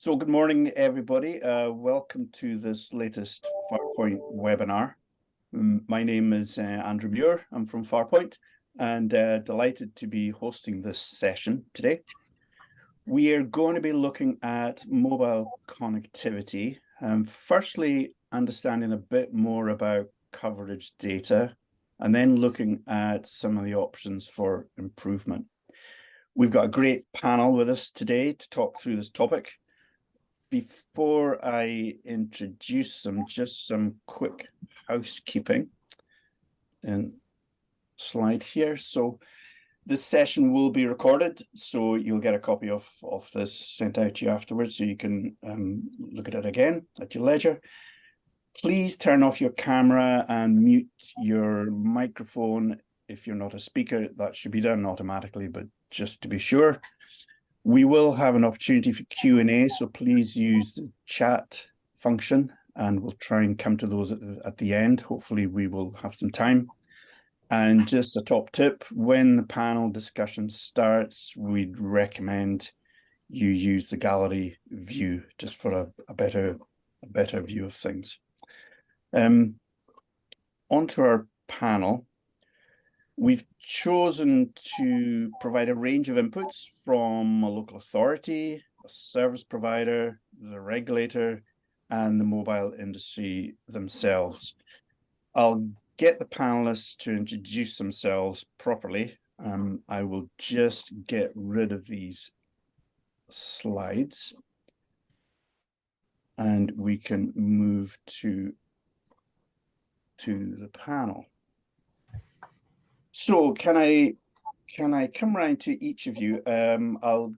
So good morning, everybody. Welcome to this latest FarrPoint webinar. My name is Andrew Muir. I'm from FarrPoint and delighted to be hosting this session today. We are going to be looking at mobile connectivity. Firstly, understanding a bit more about coverage data, and then looking at some of the options for improvement. We've got a great panel with us today to talk through this topic. Before I introduce them, just some quick housekeeping and slide here. So this session will be recorded, so you'll get a copy of this sent out to you afterwards, so you can look at it again at your leisure. Please turn off your camera and mute your microphone. If you're not a speaker, that should be done automatically, but just to be sure. We will have an opportunity for Q&A, so please use the chat function and we'll try and come to those at the end. Hopefully we will have some time. And just a top tip, when the panel discussion starts, we'd recommend you use the gallery view just for a better view of things. Onto our panel. We've chosen to provide a range of inputs from a local authority, a service provider, the regulator, and the mobile industry themselves. I'll get the panelists to introduce themselves properly. I will just get rid of these slides and we can move to the panel. So can I come around to each of you? I'll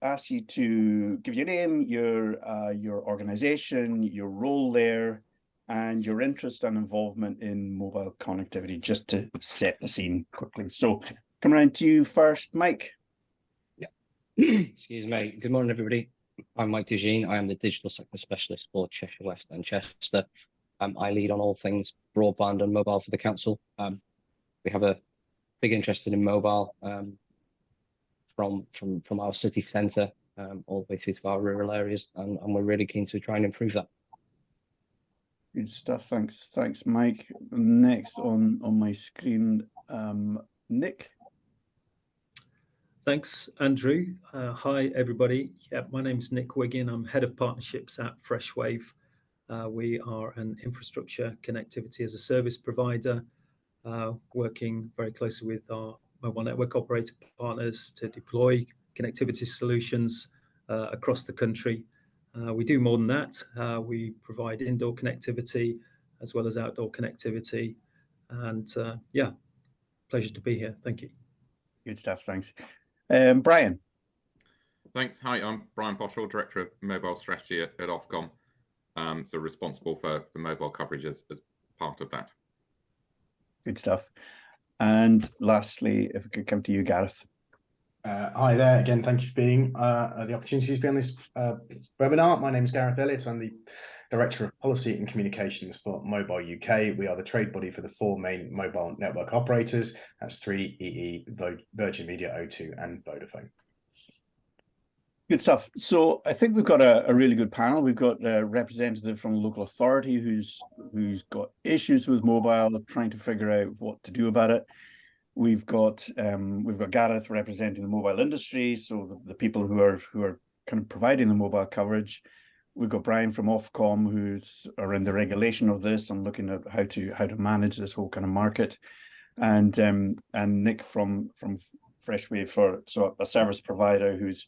ask you to give your name, your organization, your role there, and your interest and involvement in mobile connectivity, just to set the scene quickly. So come around to you first, Mike. Yeah. Excuse me. Good morning, everybody. I'm Mike Dugene. I am the digital sector specialist for Cheshire West and Chester. I lead on all things broadband and mobile for the council. We have a big interest in mobile from our city centre all the way through to our rural areas, and we're really keen to try and improve that. Good stuff. Thanks, Mike. Next on my screen, Nick. Thanks, Andrew. Hi, everybody. Yeah, my name's Nick Wiggin. I'm head of partnerships at Freshwave. We are an infrastructure connectivity as a service provider, working very closely with our mobile network operator partners to deploy connectivity solutions across the country. We do more than that. We provide indoor connectivity as well as outdoor connectivity. And yeah, pleasure to be here. Thank you. Good stuff. Thanks. Brian. Thanks. Hi, I'm Brian Pottrell, Director of Mobile Strategy at Ofcom. So responsible for mobile coverage as part of that. Good stuff. And lastly, if we could come to you, Gareth. Hi there. Again, thank you for being the opportunity to be on this webinar. My name is Gareth Elliott. I'm the Director of Policy and Communications for Mobile UK. We are the trade body for the four main mobile network operators. That's 3EE, Virgin Media, O2 and Vodafone. Good stuff. So I think we've got a really good panel. We've got a representative from a local authority who's got issues with mobile, trying to figure out what to do about it. We've got Gareth representing the mobile industry, so the people who are kind of providing the mobile coverage. We've got Brian from Ofcom, who's around the regulation of this and looking at how to manage this whole kind of market, and Nick from Freshwave, so a service provider who's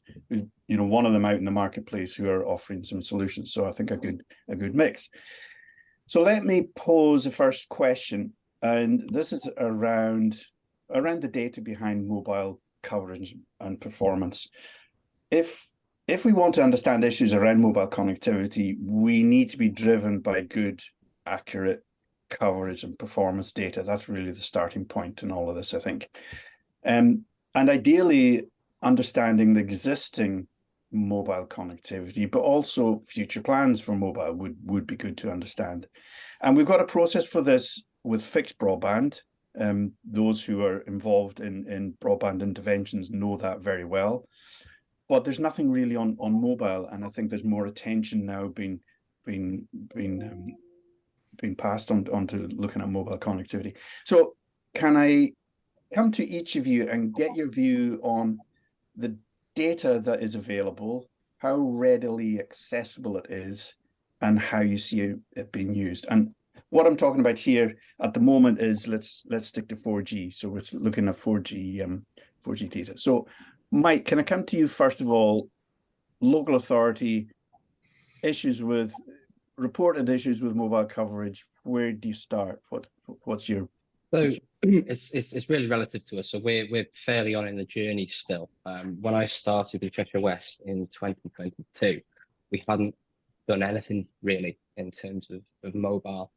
one of them out in the marketplace who are offering some solutions. So I think a good mix. So let me pose the first question, and this is around the data behind mobile coverage and performance. If we want to understand issues around mobile connectivity, we need to be driven by good, accurate coverage and performance data. That's really the starting point in all of this, I think. And ideally, understanding the existing mobile connectivity, but also future plans for mobile would be good to understand. And we've got a process for this with fixed broadband. Those who are involved in broadband interventions know that very well. but there's nothing really on mobile, and I think there's more attention now being passed onto looking at mobile connectivity. So can I come to each of you and get your view on the data that is available, how readily accessible it is, and how you see it being used? And what I'm talking about here at the moment is let's stick to 4G. So we're looking at 4G data. So Mike, can I come to you first of all? Local authority reported issues with mobile coverage. Where do you start? What's your So it's really relative to us. So we're fairly on in the journey still. When I started with Cheshire West in 2022, we hadn't done anything really in terms of mobile,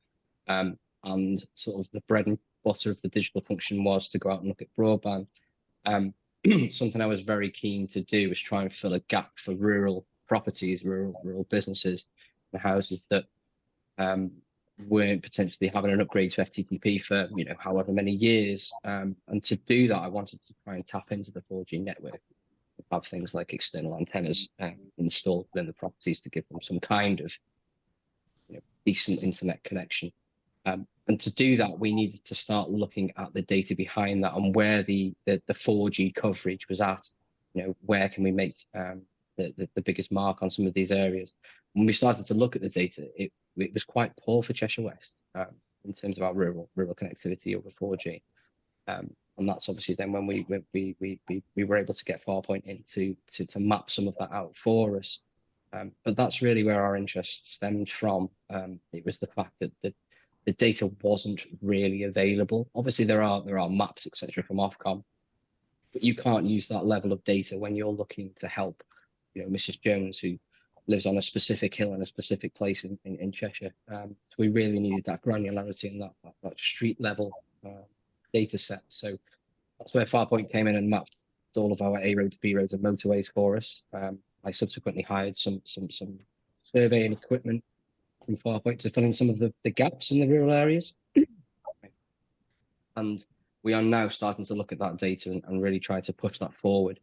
and sort of the bread and butter of the digital function was to go out and look at broadband. Something I was very keen to do was try and fill a gap for rural properties, rural businesses, and houses that weren't potentially having an upgrade to FTTP for however many years. And to do that, I wanted to try and tap into the 4G network, have things like external antennas installed within the properties to give them some kind of decent internet connection. And to do that, we needed to start looking at the data behind that and where the 4G coverage was at. Where can we make the biggest mark on some of these areas? When we started to look at the data, it was quite poor for Cheshire West in terms of our rural connectivity over 4G. And that's obviously then when we were able to get FarrPoint in to map some of that out for us. But that's really where our interest stemmed from. It was the fact that the data wasn't really available. Obviously, there are maps, etc., from Ofcom, but you can't use that level of data when you're looking to help, Mrs. Jones, who lives on a specific hill in a specific place in Cheshire. So we really needed that granularity and that street level data set. So that's where FarrPoint came in and mapped all of our A roads, B roads, and motorways for us. I subsequently hired some surveying equipment from FarrPoint to fill in some of the gaps in the rural areas. And we are now starting to look at that data and really try to push that forward.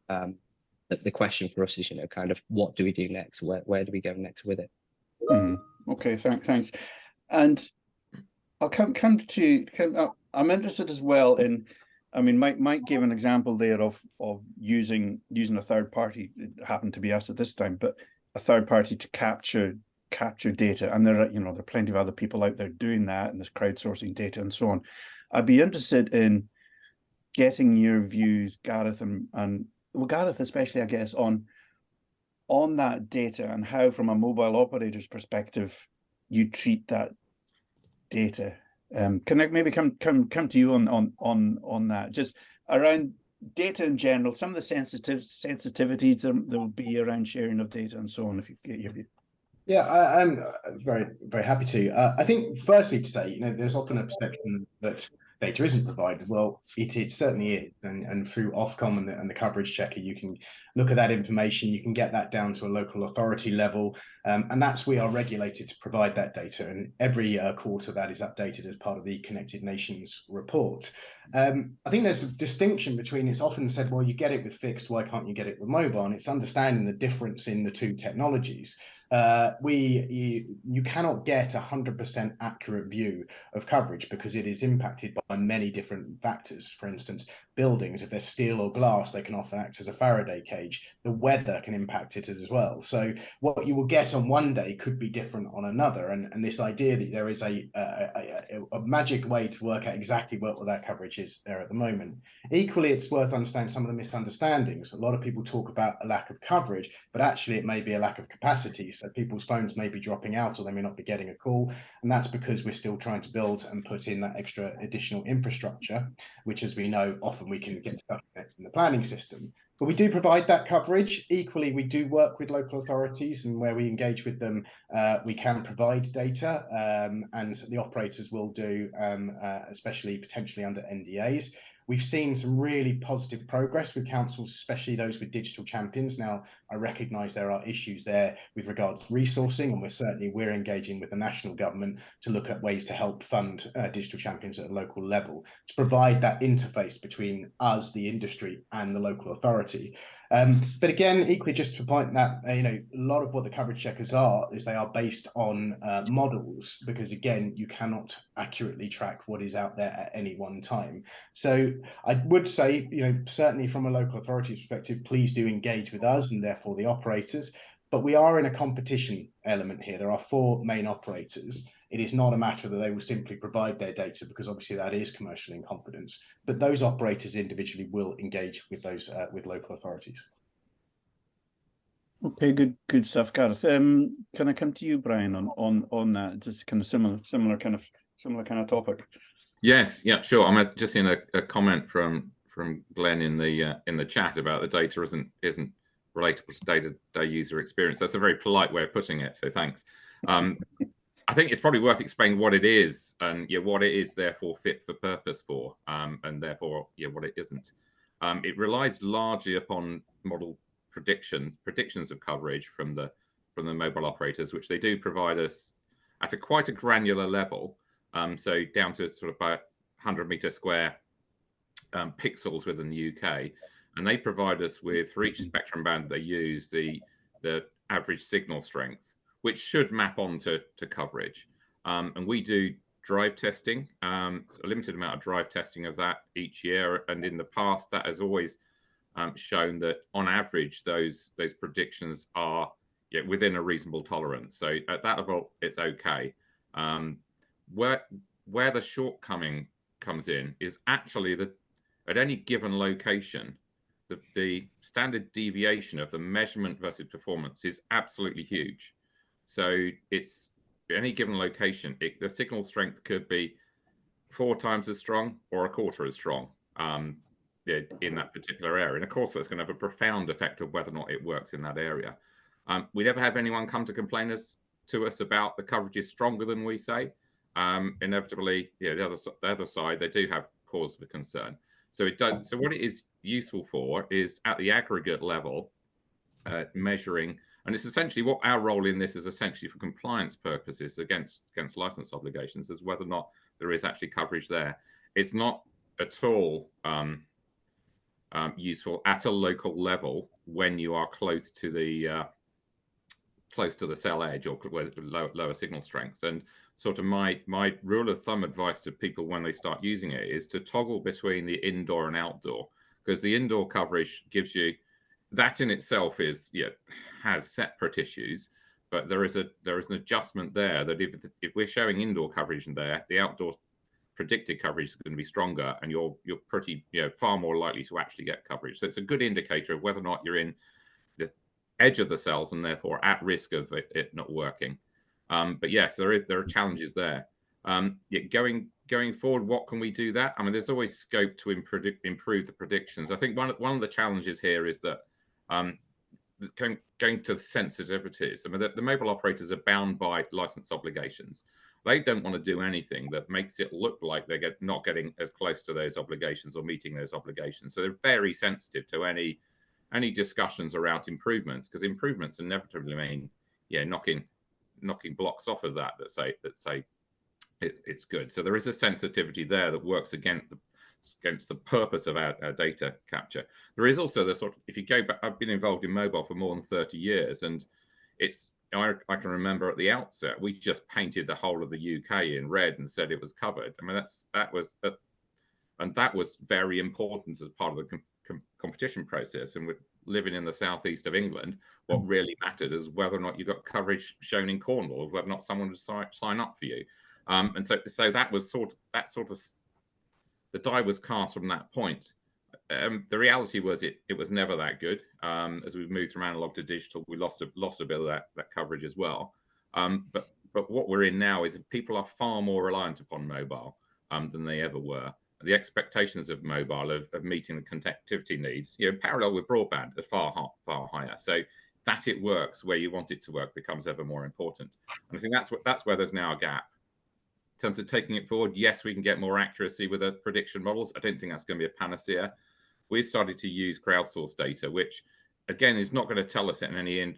The question for us is, kind of what do we do next? Where do we go next with it? Okay, thanks. And I'll come to. I'm interested as well in. I mean, Mike gave an example there of using a third party. It happened to be us at this time, but a third party to capture data, and there are plenty of other people out there doing that, and there's crowdsourcing data and so on. I'd be interested in getting your views, Gareth, and Gareth especially, I guess, on that data and how, from a mobile operator's perspective, you treat that data. Can I maybe come to you on that, just around data in general, some of the sensitivities there will be around sharing of data and so on, if you get your view. Yeah, I'm very, very happy to. I think, firstly, to say, there's often a perception that data isn't provided. Well, it certainly is, and through Ofcom and the coverage checker, you can look at that information. You can get that down to a local authority level, and that's we are regulated to provide that data. And every quarter that is updated as part of the Connected Nations report. I think there's a distinction between. It's often said, well, you get it with fixed. Why can't you get it with mobile? And it's understanding the difference in the two technologies. You cannot get 100% accurate view of coverage because it is impacted by many different factors. For instance, buildings, if they're steel or glass, they can often act as a Faraday cage. The weather can impact it as well. So what you will get on one day could be different on another. And this idea that there is a magic way to work out exactly what that coverage is there at the moment. Equally, it's worth understanding some of the misunderstandings. A lot of people talk about a lack of coverage, but actually it may be a lack of capacity. So people's phones may be dropping out, or they may not be getting a call, and that's because we're still trying to build and put in that extra additional infrastructure, which, as we know, often we can get stuck in the planning system. But we do provide that coverage. Equally, we do work with local authorities, and where we engage with them, we can provide data, and the operators will do, especially potentially under NDAs. We've seen some really positive progress with councils, especially those with digital champions. Now, I recognise there are issues there with regards to resourcing, and we're engaging with the national government to look at ways to help fund digital champions at a local level, to provide that interface between us, the industry, and the local authority. But again, equally, just to point that, a lot of what the coverage checkers are is they are based on models, because again, you cannot accurately track what is out there at any one time. So I would say, certainly from a local authority perspective, please do engage with us and therefore the operators. But we are in a competition element here. There are 4 main operators. It is not a matter that they will simply provide their data, because obviously that is commercial in confidence. But those operators individually will engage with those with local authorities. Okay, good stuff, Gareth. Can I come to you, Brian, on that? Just kind of similar kind of topic. Yes, yeah, sure. I'm just seeing a comment from Glenn in the chat about the data isn't relatable to day-to-day user experience. That's a very polite way of putting it, so thanks. I think it's probably worth explaining what it is, and what it is therefore fit for purpose for, and therefore what it isn't. It relies largely upon model predictions of coverage from the mobile operators, which they do provide us at quite a granular level. So down to sort of about 100-meter square pixels within the UK, and they provide us with, for each spectrum band they use, the average signal strength, which should map onto coverage. And we do drive testing, a limited amount of drive testing of that each year, and in the past that has always shown that on average those predictions are within a reasonable tolerance. So at that level it's okay. Where the shortcoming comes in is actually that at any given location, the standard deviation of the measurement versus performance is absolutely huge. So it's any given location, the signal strength could be 4 times as strong or a quarter as strong in that particular area. And of course, that's going to have a profound effect of whether or not it works in that area. We never have anyone come to complain to us about the coverage is stronger than we say. Inevitably, the other side, they do have cause for concern. So it does. So what it is useful for is at the aggregate level, measuring, and it's essentially what our role in this is essentially for compliance purposes against license obligations, is whether or not there is actually coverage there. It's not at all useful at a local level when you are close to the cell edge or lower signal strengths. And sort of my rule of thumb advice to people when they start using it is to toggle between the indoor and outdoor, because the indoor coverage gives you that in itself has separate issues, but there is an adjustment there that if we're showing indoor coverage in there, the outdoor predicted coverage is going to be stronger, and you're pretty far more likely to actually get coverage. So it's a good indicator of whether or not you're in the edge of the cells and therefore at risk of it not working. But yes, there are challenges there. Going forward, what can we do that? I mean, there's always scope to improve the predictions. I think one of the challenges here is that going to the sensitivities. I mean, the mobile operators are bound by license obligations. They don't want to do anything that makes it look like they're not getting as close to those obligations or meeting those obligations. So they're very sensitive to any discussions around improvements, because improvements inevitably mean knocking blocks off of that say it's good. So there is a sensitivity there that works against the purpose of our data capture. There is also the sort of, if you go back, I've been involved in mobile for more than 30 years, and I can remember at the outset we just painted the whole of the UK in red and said it was covered. I mean, that was very important as part of the competition process. And we're living in the southeast of England, what really mattered is whether or not you got coverage shown in Cornwall, whether or not someone would sign up for you. And so that was sort of the die was cast from that point. The reality was it was never that good. As we moved from analog to digital, we lost a bit of that coverage as well. But what we're in now is people are far more reliant upon mobile than they ever were. The expectations of mobile of meeting the connectivity needs, parallel with broadband, are far higher. So that it works where you want it to work becomes ever more important. And I think that's where there's now a gap. In terms of taking it forward, yes, we can get more accuracy with the prediction models. I don't think that's going to be a panacea. We've started to use crowdsourced data, which again is not going to tell us in any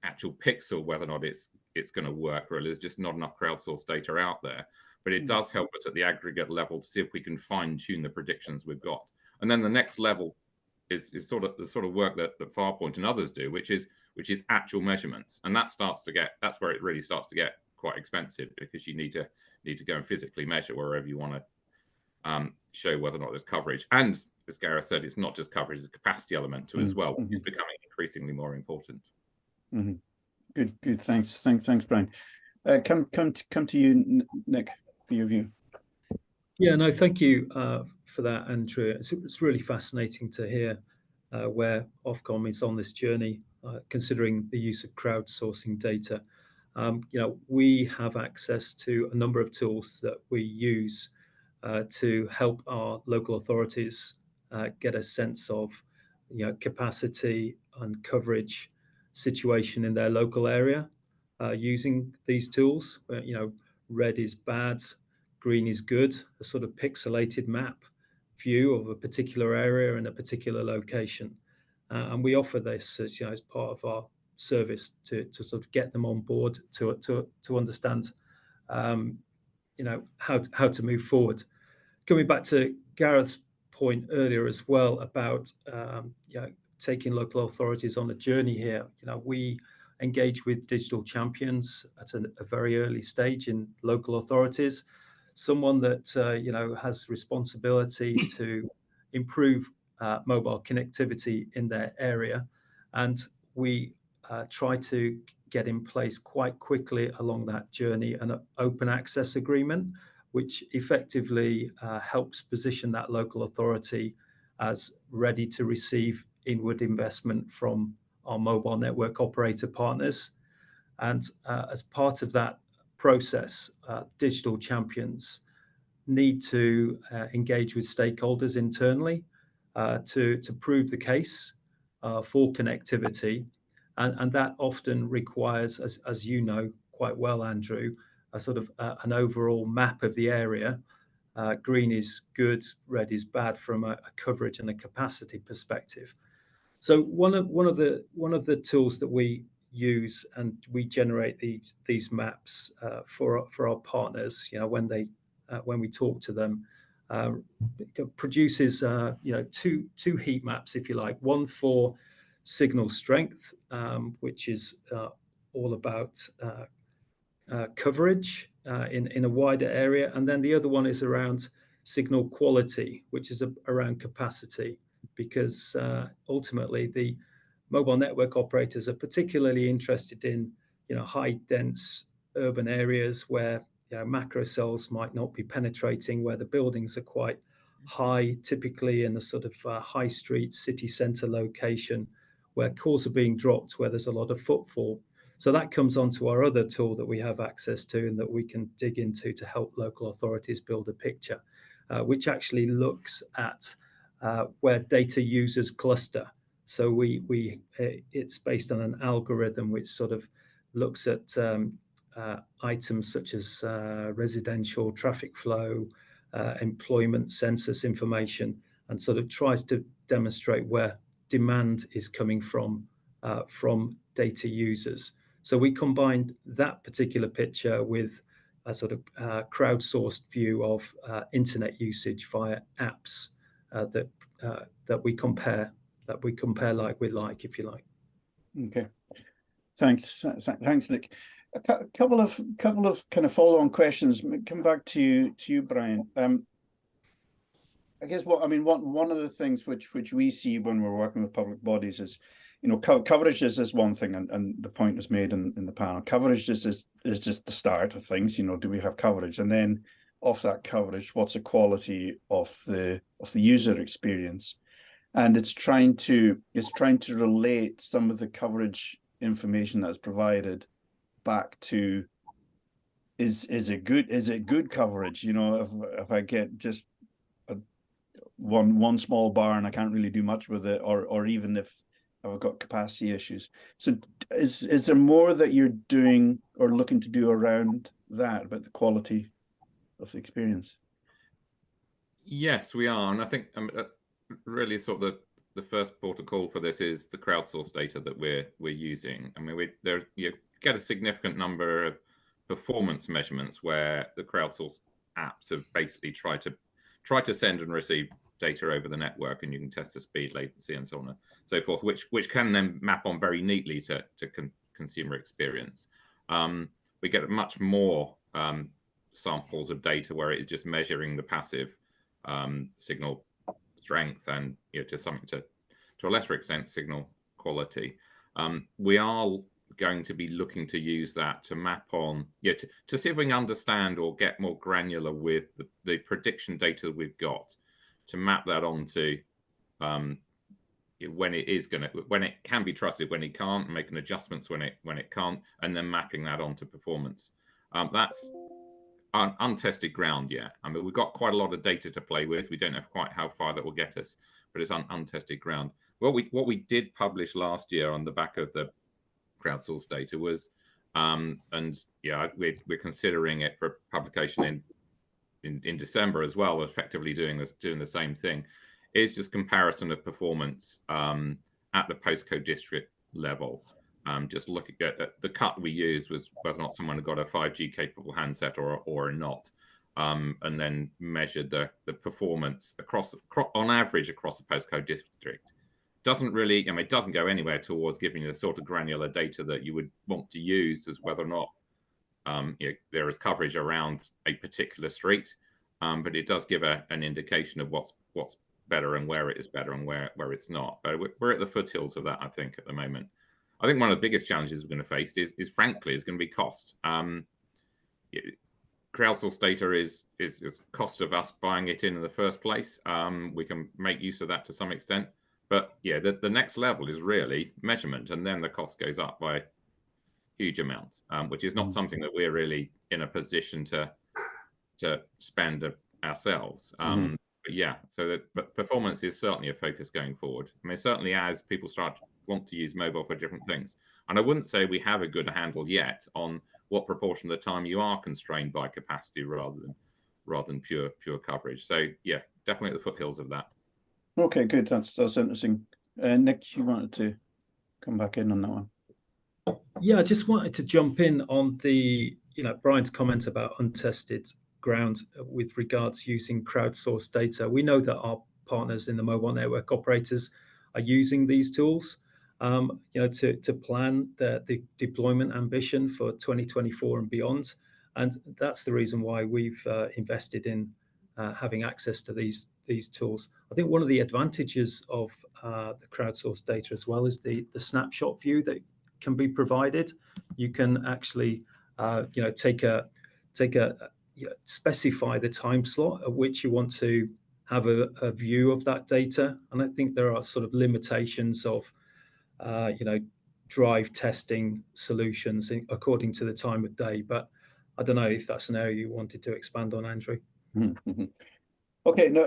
actual pixel whether or not it's going to work. Really, there's just not enough crowdsourced data out there. But it does help us at the aggregate level to see if we can fine tune the predictions we've got. And then the next level is sort of the sort of work that FarrPoint and others do, which is actual measurements, and that's where it really starts to get quite expensive, because you need to go and physically measure wherever you want to show whether or not there's coverage. And as Gareth said, it's not just coverage; there's a capacity element to it as well, which is becoming increasingly more important. Good. Thanks, Brian. Come to you, Nick, for your view. Yeah, no, thank you for that, Andrew. It's really fascinating to hear where Ofcom is on this journey, considering the use of crowdsourcing data. We have access to a number of tools that we use to help our local authorities get a sense of, capacity and coverage situation in their local area using these tools. Red is bad, green is good, a sort of pixelated map view of a particular area in a particular location. And we offer this as part of our service to sort of get them on board to understand how to move forward. Coming back to Gareth's point earlier as well about taking local authorities on a journey here, we engage with digital champions at a very early stage in local authorities. Someone that has responsibility to improve mobile connectivity in their area, and we try to get in place quite quickly along that journey an open access agreement, which effectively helps position that local authority as ready to receive inward investment from our mobile network operator partners. And as part of that process, digital champions need to engage with stakeholders internally to prove the case for connectivity. And that often requires, as you know quite well, Andrew, a sort of an overall map of the area. Green is good, red is bad from a coverage and a capacity perspective. So one of the tools that we use, and we generate these maps for our partners, when we talk to them, produces two heat maps, if you like. One for signal strength, which is all about coverage in a wider area, and then the other one is around signal quality, which is around capacity, because ultimately the mobile network operators are particularly interested in high dense urban areas where macro cells might not be penetrating, where the buildings are quite high, typically in a sort of high street city centre location where calls are being dropped, where there's a lot of footfall. So that comes onto our other tool that we have access to and that we can dig into to help local authorities build a picture, which actually looks at where data users cluster. So it's based on an algorithm which sort of looks at items such as residential traffic flow, employment census information, and sort of tries to demonstrate where demand is coming from data users. So we combined that particular picture with a sort of crowdsourced view of internet usage via apps that we compare like with like, if you like. Okay, thanks, Nick. A couple of kind of follow-on questions. Come back to you, Brian. I guess one of the things which we see when we're working with public bodies is, coverage is one thing, and the point was made in the panel. Coverage is just the start of things. Do we have coverage, and then off that coverage, what's the quality of the user experience? And it's trying to relate some of the coverage information that's provided back to is it good coverage? If I get just one small bar and I can't really do much with it, or even if I've got capacity issues. So is there more that you're doing or looking to do around that, about the quality of the experience? Yes, we are, and I think really sort of the first port of call for this is the crowdsourced data that we're using. You get a significant number of performance measurements where the crowdsourced apps have basically tried to send and receive data over the network, and you can test the speed, latency, and so on and so forth, which can then map on very neatly to consumer experience. We get much more samples of data where it is just measuring the passive signal strength and, to a lesser extent, signal quality. We are going to be looking to use that to map on, to see if we can understand or get more granular with the prediction data we've got, to map that onto when it can be trusted, when it can't, making adjustments when it can't, and then mapping that onto performance. That's untested ground yet. I mean, we've got quite a lot of data to play with. We don't know quite how far that will get us, but it's untested ground. What we did publish last year on the back of the crowdsourced data was, we're considering it for publication in December as well, effectively doing the same thing, is just comparison of performance at the postcode district level. Just looking at the cut we used was whether or not someone had got a 5G capable handset or not, and then measured the performance on average across the postcode district. Doesn't really, it doesn't go anywhere towards giving you the sort of granular data that you would want to use as whether or not there is coverage around a particular street, but it does give an indication of what's better and where it is better and where it's not. But we're at the foothills of that, I think, at the moment. I think one of the biggest challenges we're going to face is frankly, going to be cost. Crowdsourced data is cost of us buying it in the first place. We can make use of that to some extent, but the next level is really measurement, and then the cost goes up by huge amounts, which is not something that we're really in a position to spend ourselves. But performance is certainly a focus going forward. I mean, certainly as people want to use mobile for different things, and I wouldn't say we have a good handle yet on what proportion of the time you are constrained by capacity rather than pure coverage. So definitely at the foothills of that. Okay, good. That's interesting. Nick, you wanted to come back in on that one? Yeah, I just wanted to jump in on the Brian's comment about untested ground with regards using crowdsourced data. We know that our partners in the mobile network operators are using these tools to plan the deployment ambition for 2024 and beyond, and that's the reason why we've invested in having access to these tools. I think one of the advantages of the crowdsourced data as well is the snapshot view that can be provided. You can actually specify the time slot at which you want to have a view of that data, and I think there are sort of limitations of drive testing solutions according to the time of day, but I don't know if that's an area you wanted to expand on, Andrew. Okay, no,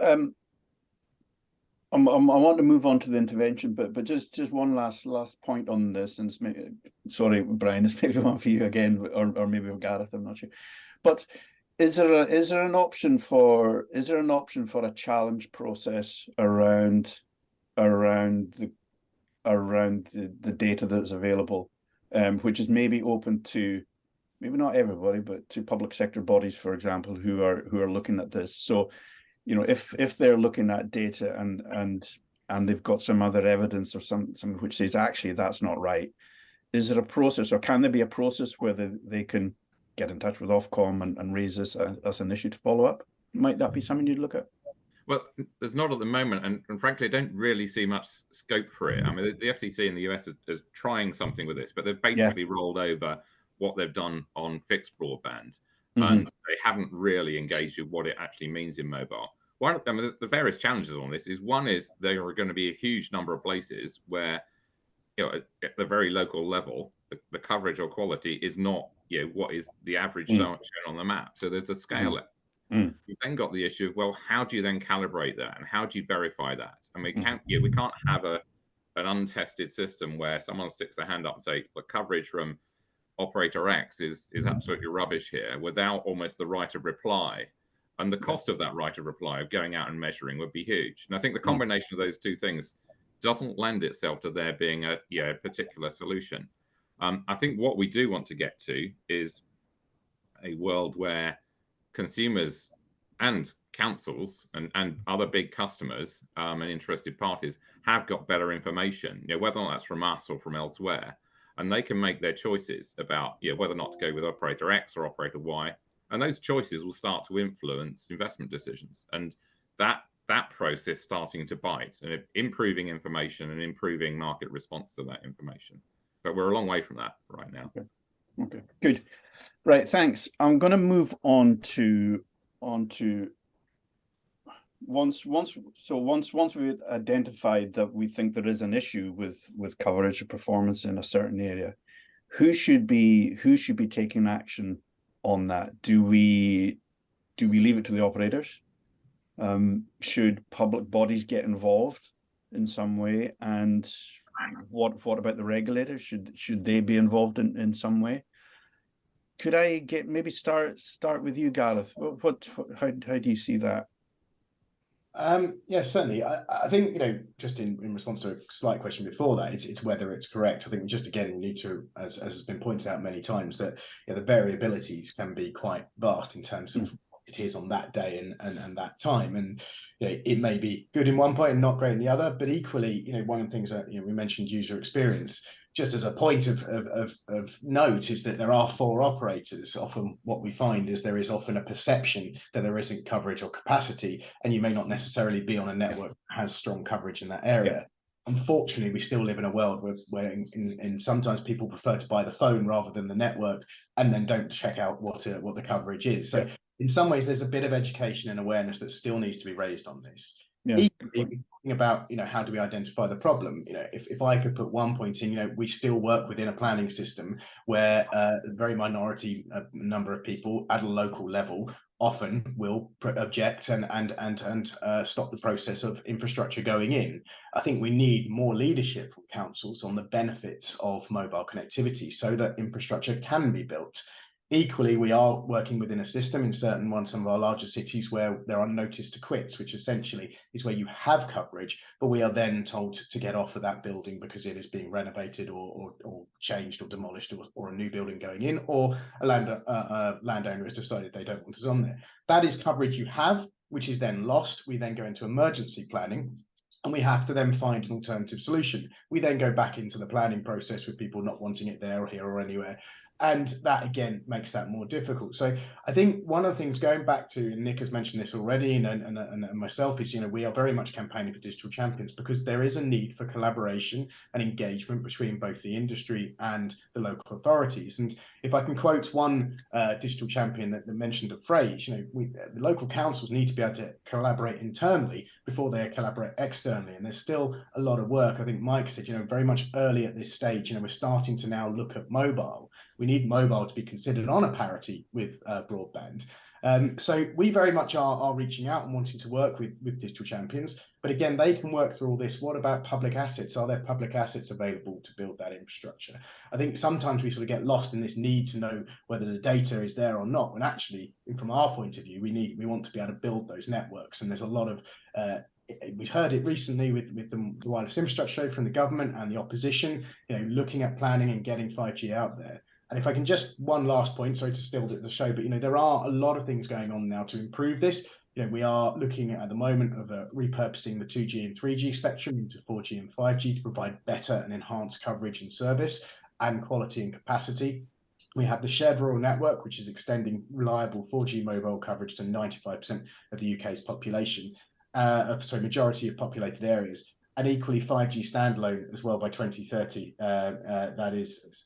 I want to move on to the intervention, but just one last point on this, and sorry, Brian, it's maybe one for you again, or maybe with Gareth, I'm not sure. But is there an option for a challenge process around the data that's available, which is maybe open to maybe not everybody, but to public sector bodies, for example, who are looking at this. So, if they're looking at data and they've got some other evidence or something which says actually that's not right, is there a process, or can there be a process where they can get in touch with Ofcom and raise this as an issue to follow up? Might that be something you'd look at? Well, there's not at the moment, and frankly, I don't really see much scope for it. I mean, the FCC in the US is trying something with this, but they've basically rolled over what they've done on fixed broadband, and they haven't really engaged with what it actually means in mobile. The various challenges on this is, one is there are going to be a huge number of places where, at the very local level, the coverage or quality is not, what is the average shown on the map. So there's a scale. You've then got the issue of, well, how do you then calibrate that, and how do you verify that? And we can't have an untested system where someone sticks their hand up and say, the coverage from operator X is absolutely rubbish here, without almost the right of reply. And the cost of that right of reply, of going out and measuring, would be huge. And I think the combination of those two things doesn't lend itself to there being a particular solution. I think what we do want to get to is a world where consumers and councils and other big customers and interested parties have got better information, whether or not that's from us or from elsewhere, and they can make their choices about whether or not to go with operator X or operator Y, and those choices will start to influence investment decisions, and that process starting to bite and improving information and improving market response to that information. But we're a long way from that right now. Okay, good. Right, thanks. I'm going to move on to once we've identified that we think there is an issue with coverage or performance in a certain area, who should be taking action on that? Do we leave it to the operators? Should public bodies get involved in some way? And what about the regulators? Should they be involved in some way? Could I maybe start with you, Gareth? How do you see that? Yeah, certainly. I think, just in response to a slight question before that, it's whether it's correct. I think we just, again, need to, as has been pointed out many times, that the variabilities can be quite vast in terms of what it is on that day and that time. And it may be good in one point and not great in the other, but equally, one of the things that we mentioned user experience. Just as a point of note is that there are 4 operators. Often what we find is there is often a perception that there isn't coverage or capacity, and you may not necessarily be on a network that has strong coverage in that area. Unfortunately, we still live in a world where sometimes people prefer to buy the phone rather than the network, and then don't check out what the coverage is. So in some ways, there's a bit of education and awareness that still needs to be raised on this. Equally, talking about how do we identify the problem, if I could put one point in, we still work within a planning system where a very minority number of people at a local level often will object and stop the process of infrastructure going in. I think we need more leadership from councils on the benefits of mobile connectivity so that infrastructure can be built. Equally, we are working within a system in some of our larger cities where there are notice to quits, which essentially is where you have coverage, but we are then told to get off of that building because it is being renovated or changed or demolished, or a new building going in, or a landowner has decided they don't want us on there. That is coverage you have, which is then lost. We then go into emergency planning, and we have to then find an alternative solution. We then go back into the planning process with people not wanting it there or here or anywhere. And that, again, makes that more difficult. So I think one of the things, going back to, and Nick has mentioned this already, and myself, is, we are very much campaigning for digital champions because there is a need for collaboration and engagement between both the industry and the local authorities. And if I can quote one digital champion that mentioned at phrase, the local councils need to be able to collaborate internally before they collaborate externally. And there's still a lot of work. I think Mike said, very much early at this stage, we're starting to now look at mobile. We need mobile to be considered on a parity with broadband. So we very much are reaching out and wanting to work with digital champions. But again, they can work through all this. What about public assets? Are there public assets available to build that infrastructure? I think sometimes we sort of get lost in this need to know whether the data is there or not, when actually, from our point of view, we want to be able to build those networks. And there's a lot of we've heard it recently with the wireless infrastructure from the government and the opposition, looking at planning and getting 5G out there. And if I can just, one last point, sorry to steal the show, but there are a lot of things going on now to improve this. We are looking at the moment of repurposing the 2G and 3G spectrum into 4G and 5G to provide better and enhanced coverage and service and quality and capacity. We have the shared rural network, which is extending reliable 4G mobile coverage to 95% of the UK's population, majority of populated areas. And equally 5G standalone as well by 2030. That is,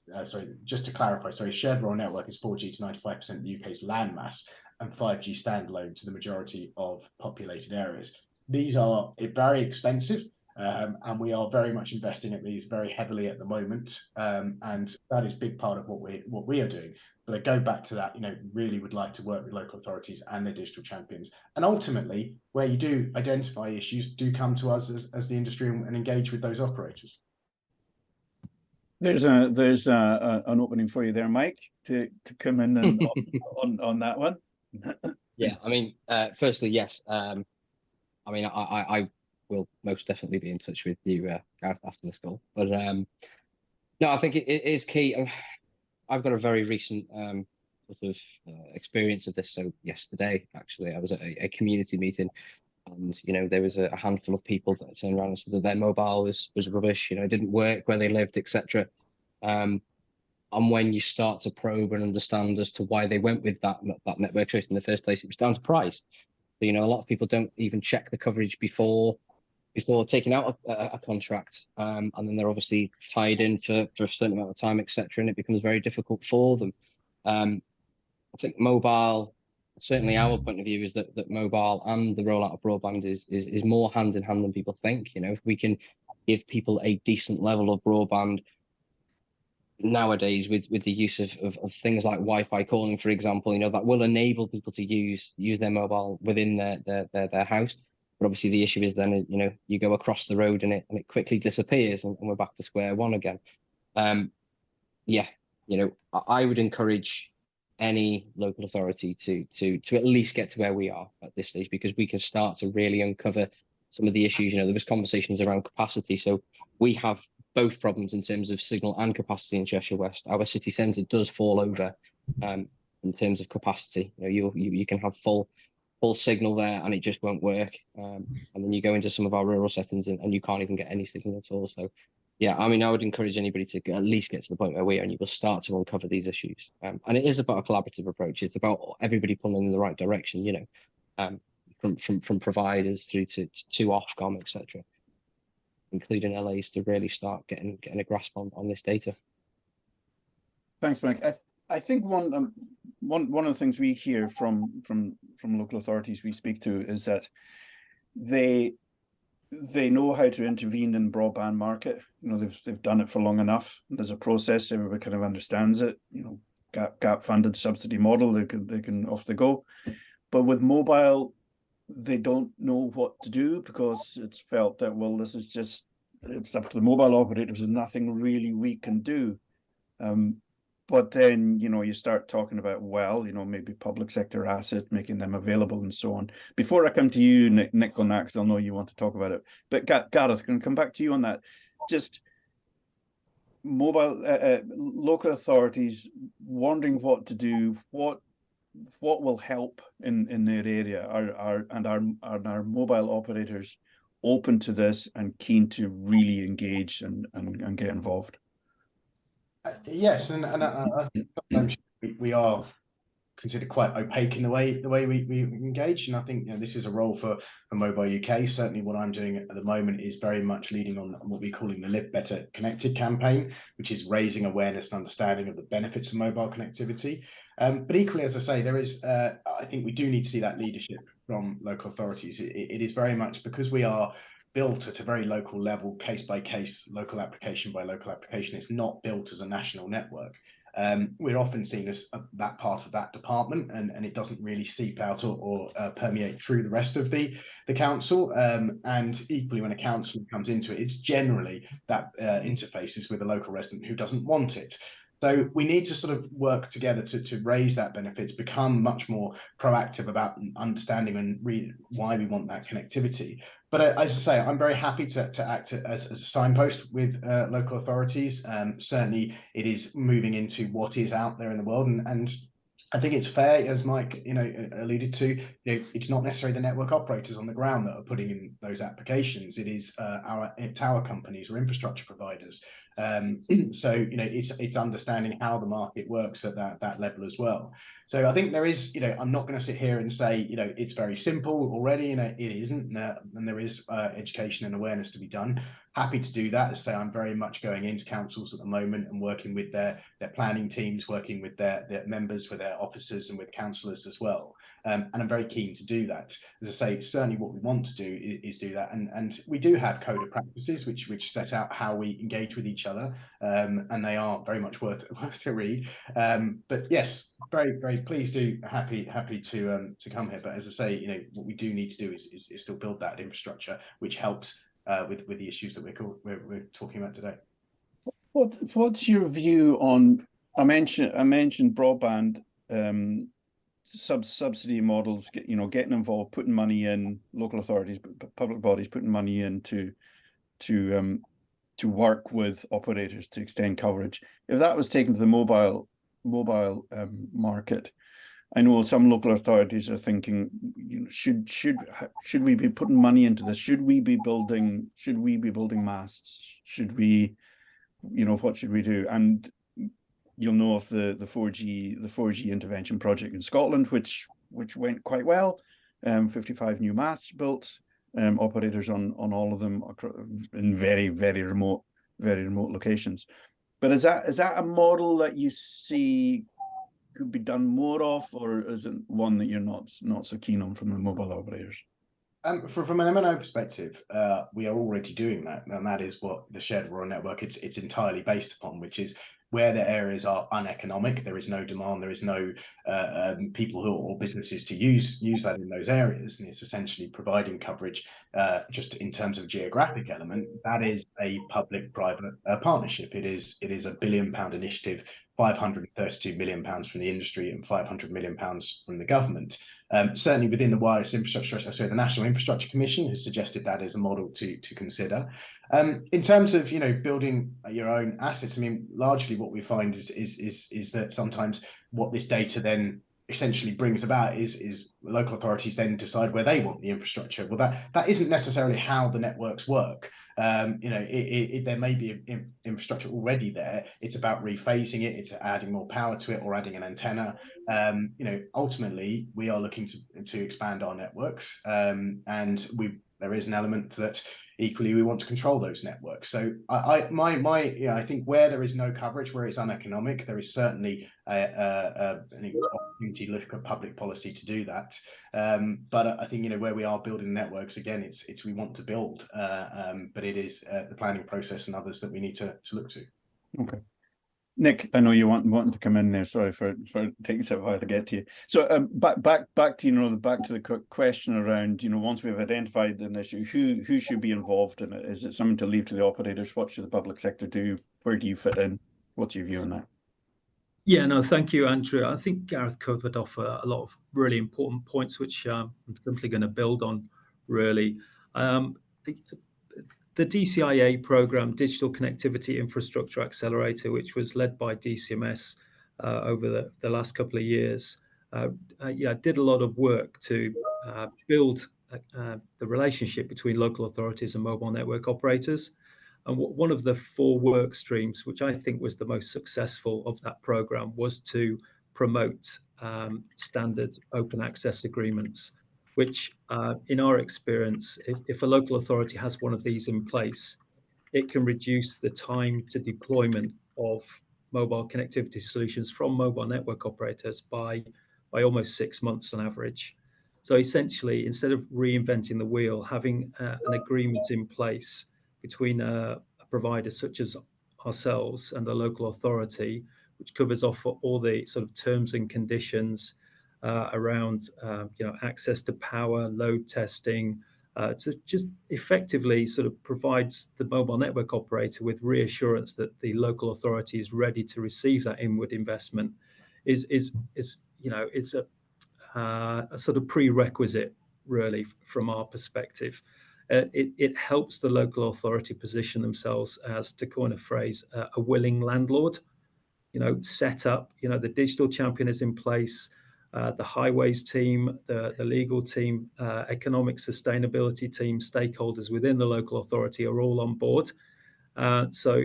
just to clarify, shared rural network is 4G to 95% of the UK's landmass, and 5G standalone to the majority of populated areas. These are very expensive, and we are very much investing at these very heavily at the moment, and that is a big part of what we are doing. But I go back to that, really would like to work with local authorities and their digital champions. And ultimately, where you do identify issues, do come to us as the industry and engage with those operators. There's an opening for you there, Mike, to come in and on that one. Yeah, firstly, yes. I will most definitely be in touch with you, Gareth, after this call. But no, I think it is key. I've got a very recent sort of experience of this. So yesterday, actually, I was at a community meeting, and there was a handful of people that turned around and said that their mobile was rubbish. It didn't work where they lived, etc. And when you start to probe and understand as to why they went with that network choice in the first place, it was down to price. So, a lot of people don't even check the coverage before taking out a contract, and then they're obviously tied in for a certain amount of time, etc. And it becomes very difficult for them. I think mobile, certainly our point of view is that mobile and the rollout of broadband is more hand in hand than people think. If we can give people a decent level of broadband nowadays with the use of things like Wi-Fi calling, for example, that will enable people to use their mobile within their house. But obviously the issue is then, you go across the road and it quickly disappears, and we're back to square one again. Yeah, I would encourage any local authority to at least get to where we are at this stage, because we can start to really uncover some of the issues. There was conversations around capacity. So we have both problems in terms of signal and capacity in Cheshire West. Our city centre does fall over in terms of capacity. You can have full signal there and it just won't work. And then you go into some of our rural settings and you can't even get any signal at all. So yeah, I mean, I would encourage anybody to at least get to the point where we are, and you will start to uncover these issues. And it is about a collaborative approach. It's about everybody pulling in the right direction, from providers through to Ofcom, etc., including LAs, to really start getting a grasp on this data. Thanks, Mike. I think one of the things we hear from local authorities we speak to is that they know how to intervene in the broadband market. They've done it for long enough. There's a process. Everybody kind of understands it. Gap funded subsidy model. They can off they go. But with mobile, they don't know what to do, because it's felt that, well, this is just, it's up to the mobile operators. There's nothing really we can do. But then, you start talking about, well, maybe public sector assets, making them available and so on. Before I come to you, Nick, on that, because I know you want to talk about it. But Gareth, can I come back to you on that? Just mobile local authorities wondering what to do, what will help in their area? Are our mobile operators open to this and keen to really engage and get involved? Yes, and I think we are considered quite opaque in the way we engage, and I think this is a role for Mobile UK. Certainly, what I'm doing at the moment is very much leading on what we're calling the Live Better Connected campaign, which is raising awareness and understanding of the benefits of mobile connectivity. But equally, as I say, there is I think we do need to see that leadership from local authorities. It is very much because we are built at a very local level, case by case, local application by local application. It's not built as a national network. We're often seen as that part of that department, and it doesn't really seep out or permeate through the rest of the council. And equally, when a council comes into it, it's generally that interfaces with a local resident who doesn't want it. So we need to sort of work together to raise that benefit, to become much more proactive about understanding and why we want that connectivity. But as I say, I'm very happy to act as a signpost with local authorities. Certainly, it is moving into what is out there in the world, and I think it's fair, as Mike alluded to. It's not necessarily the network operators on the ground that are putting in those applications. It is our tower companies or infrastructure providers. So it's understanding how the market works at that level as well. So I think there is, I'm not going to sit here and say, it's very simple already. It isn't, and there is education and awareness to be done. Happy to do that. As I say, I'm very much going into councils at the moment and working with their planning teams, working with their members, with their officers, and with councillors as well. And I'm very keen to do that. As I say, certainly what we want to do is do that. And we do have code of practices which set out how we engage with each other, and they are very much worth to read. But yes, very, very pleased to happy to come here. But as I say, what we do need to do is still build that infrastructure, which helps with the issues that we're talking about today. What's your view on? I mentioned broadband subsidy models. Getting involved, putting money in, local authorities, public bodies putting money in to work with operators to extend coverage. If that was taken to the mobile mobile market. I know some local authorities are thinking, should we be putting money into this? Should we be building masts? Should we, what should we do? And you'll know of the 4G intervention project in Scotland, which went quite well. 55 new masts built, operators on all of them in very remote locations. But is that a model that you see could be done more of, or is it one that you're not so keen on from the mobile operators? From an MNO perspective, we are already doing that, and that is what the shared rural network it's entirely based upon, which is where the areas are uneconomic, there is no demand, there is no people or businesses to use that in those areas, and it's essentially providing coverage just in terms of geographic element. That is a public-private partnership. It is a £1 billion initiative, 532 million pounds from the industry and 500 million pounds from the government. Certainly within the wireless infrastructure, so the National Infrastructure Commission has suggested that as a model to consider. In terms of building your own assets, I mean, largely what we find is that sometimes what this data then essentially brings about is local authorities then decide where they want the infrastructure. Well, that isn't necessarily how the networks work. There may be infrastructure already there. It's about rephasing it. It's adding more power to it or adding an antenna. Ultimately, we are looking to expand our networks, and there is an element that equally we want to control those networks. So I think where there is no coverage, where it's uneconomic, there is certainly an opportunity to look at public policy to do that. But I think where we are building networks, again, it's we want to build, but it is the planning process and others that we need to look to. Okay. Nick, I know you wanting to come in there. Sorry for taking so while to get to you. So back to back to the question around once we've identified an issue, who should be involved in it? Is it something to leave to the operators? What should the public sector do? Where do you fit in? What's your view on that? Yeah, no, thank you, Andrew. I think Gareth covered off a lot of really important points, which I'm simply going to build on. Really, the DCIA program, Digital Connectivity Infrastructure Accelerator, which was led by DCMS over the last couple of years, did a lot of work to build the relationship between local authorities and mobile network operators. And one of the 4 work streams, which I think was the most successful of that program, was to promote standard open access agreements, which in our experience, if a local authority has one of these in place, it can reduce the time to deployment of mobile connectivity solutions from mobile network operators by almost 6 months on average. So essentially, instead of reinventing the wheel, having an agreement in place between a provider such as ourselves and the local authority, which covers off all the sort of terms and conditions around access to power, load testing, to just effectively sort of provides the mobile network operator with reassurance that the local authority is ready to receive that inward investment, is it's a sort of prerequisite really from our perspective. It helps the local authority position themselves as, to coin a phrase, a willing landlord. Set up. The digital champion is in place. The highways team, the legal team, economic sustainability team, stakeholders within the local authority are all on board. So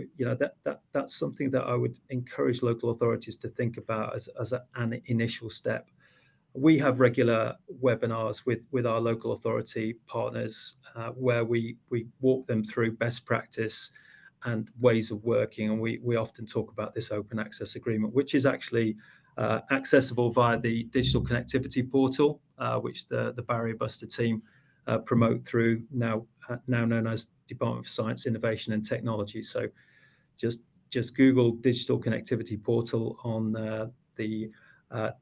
that's something that I would encourage local authorities to think about as an initial step. We have regular webinars with our local authority partners where we walk them through best practice and ways of working, and we often talk about this open access agreement, which is actually accessible via the digital connectivity portal, which the Barrier Buster team promote through now known as Department for Science, Innovation and Technology. So just Google digital connectivity portal on the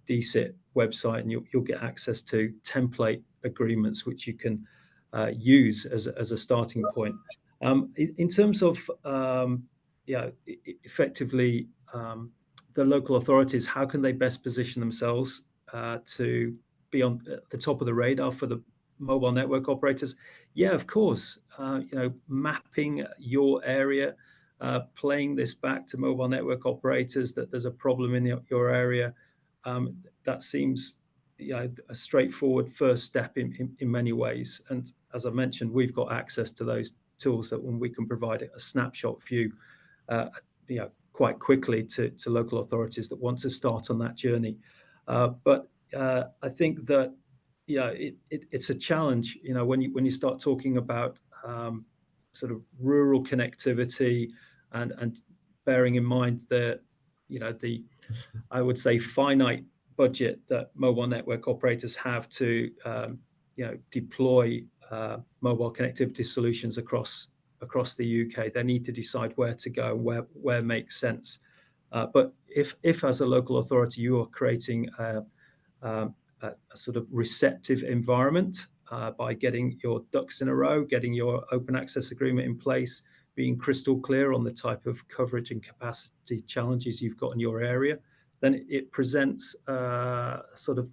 DCIT website, and you'll get access to template agreements which you can use as a starting point. In terms of effectively the local authorities, how can they best position themselves to be on the top of the radar for the mobile network operators? Yeah, of course. Mapping your area, playing this back to mobile network operators that there's a problem in your area, that seems a straightforward first step in many ways. And as I mentioned, we've got access to those tools that when we can provide a snapshot view quite quickly to local authorities that want to start on that journey. But I think that it's a challenge, when you start talking about sort of rural connectivity and bearing in mind that the I would say finite budget that mobile network operators have to deploy mobile connectivity solutions across the UK. They need to decide where to go, where makes sense. But if as a local authority you are creating a sort of receptive environment by getting your ducks in a row, getting your open access agreement in place, being crystal clear on the type of coverage and capacity challenges you've got in your area, then it presents sort of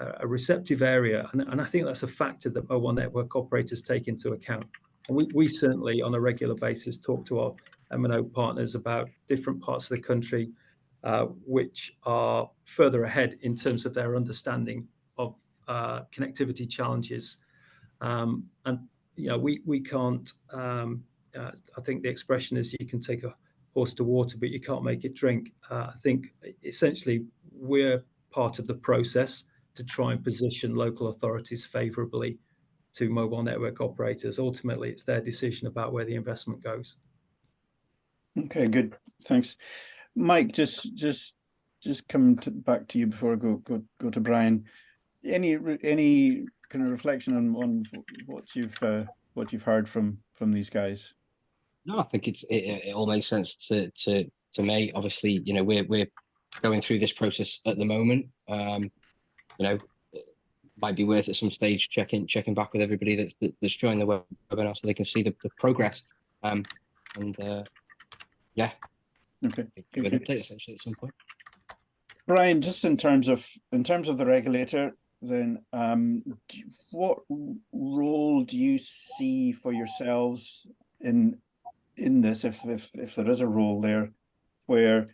a receptive area. And I think that's a factor that mobile network operators take into account. And we certainly on a regular basis talk to our MNO partners about different parts of the country which are further ahead in terms of their understanding of connectivity challenges. And we can't, I think the expression is you can take a horse to water, but you can't make it drink. I think essentially we're part of the process to try and position local authorities favorably to mobile network operators. Ultimately, it's their decision about where the investment goes. Okay, good. Thanks. Mike, just coming back to you before I go to Brian. Any kind of reflection on what you've heard from these guys? No, I think it all makes sense to me. Obviously, we're going through this process at the moment. Might be worth at some stage checking back with everybody that's joined the webinar so they can see the progress. Yeah. Okay. Give an update essentially at some point. Brian, just in terms of the regulator, then what role do you see for yourselves in this, if there is a role there, where